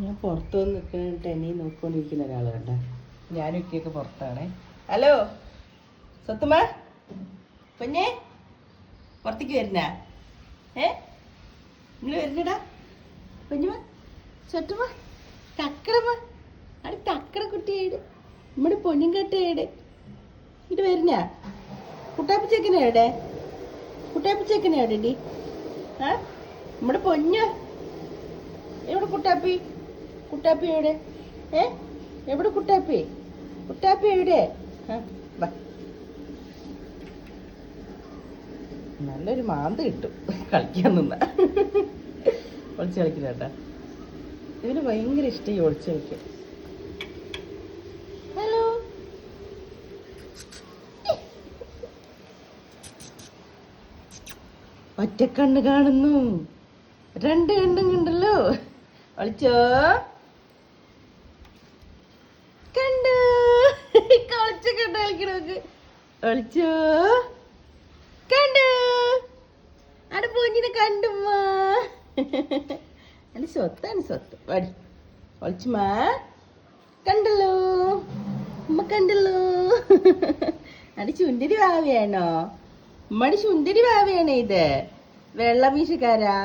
ഞാൻ പുറത്തു വന്ന് നിൽക്കുന്നിട്ട് എന്നെ നോക്കിക്കൊണ്ടിരിക്കുന്ന ഒരാൾ കണ്ട. ഞാനും ഇക്കൊക്കെ പുറത്താണ്. ഹലോ സ്വത്തുമ്മ, പൊന്നെ പുറത്തേക്ക് വരുന്ന നിങ്ങൾ വരുന്നടാ പൊന്നുമ ചൊട്ടുമ തക്കടമ്മ അവിടെ തക്കട കുട്ടിയായിട്ട് നമ്മുടെ പൊന്നും കെട്ടയുടെ ഇത് വരുന്ന കുട്ടാപ്പിച്ചേക്കനെ എവിടെ? കുട്ടാപ്പിച്ചേക്കനെ എവിടെ ഡി? ആ നമ്മുടെ പൊന്നു എവിടെ? കുട്ടാപ്പി കുട്ടാപ്പി എവിടെ? എവിടെ കുട്ടാപ്പി? കുട്ടാപ്പി എവിടെ? നല്ലൊരു മാന്ത് കിട്ടും കളിക്കാൻ നിന്ന. ഒളിച്ച് കളിക്കില്ല. ഇതിന് ഭയങ്കര ഇഷ്ടം ഈ ഒളിച്ച് കളിക്കാൻ. ഹലോ ഒറ്റക്കണ്ണ് കാണുന്നു, രണ്ട് കണ്ണും കണ്ടല്ലോ. ഒളിച്ചോ കണ്ടു കളിച്ച കണ്ട കളിക്കണോക്ക്. ഒളിച്ചോ കണ്ടു അവിടെ പോഞ്ഞിനെ കണ്ടുമ്മ. എന്റെ സ്വത്താണ് സ്വത്ത്. വടി ഒളിച്ചുമാ കണ്ടല്ലോ, ഉമ്മ കണ്ടല്ലോ. അടി ചുണ്ടരി വാവയാണോ? ഉമ്മടി ചുണ്ടരി വാവയാണോ ഇത്? വെള്ളമീശക്കാരാ?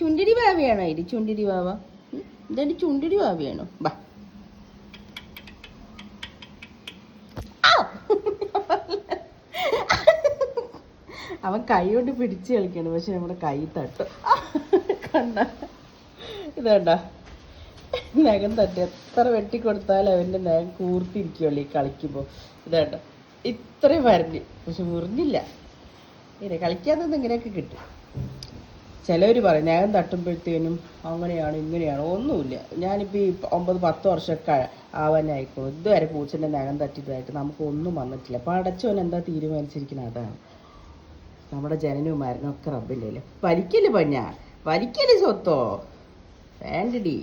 ചുണ്ടരി വാവയാണോ ഇത്? ചുണ്ടരി വാവ ഇതെന്റെ ചുണ്ടരി വാവയാണോ? ബാ അവൻ കൈ കൊണ്ട് പിടിച്ച് കളിക്കണം, പക്ഷെ നമ്മുടെ കൈ തട്ടും. കണ്ട ഇതേണ്ട നഖം തട്ടി എത്ര വെട്ടിക്കൊടുത്താലും അവൻ്റെ നഖം കൂർത്തിരിക്കുള്ളൂ ഈ കളിക്കുമ്പോൾ. ഇതേണ്ട ഇത്രയും വരഞ്ഞ്, പക്ഷെ മുറിഞ്ഞില്ല. ഇങ്ങനെ കളിക്കാത്തത് ഇങ്ങനെയൊക്കെ കിട്ടും. ചിലവർ പറയും നഖം തട്ടുമ്പോഴത്തേനും അങ്ങനെയാണ് ഇങ്ങനെയാണ്. ഒന്നുമില്ല. ഞാനിപ്പോൾ ഈ 9-10 വർഷമൊക്കെ ആവാനായിക്കോളും, ഇതുവരെ പൂച്ചൻ്റെ നഖം തട്ടിയതായിട്ട് നമുക്കൊന്നും വന്നിട്ടില്ല. പടച്ചോൻ എന്താ തീരുമാനിച്ചിരിക്കുന്നത് അതാണ്. നമ്മുടെ ജനനവും മരണവും ഒക്കെ റബ്ബില്ലല്ലോ. വലിക്കല് പഞ്ഞ വലിക്കല് സ്വത്തോ വേണ്ടടി.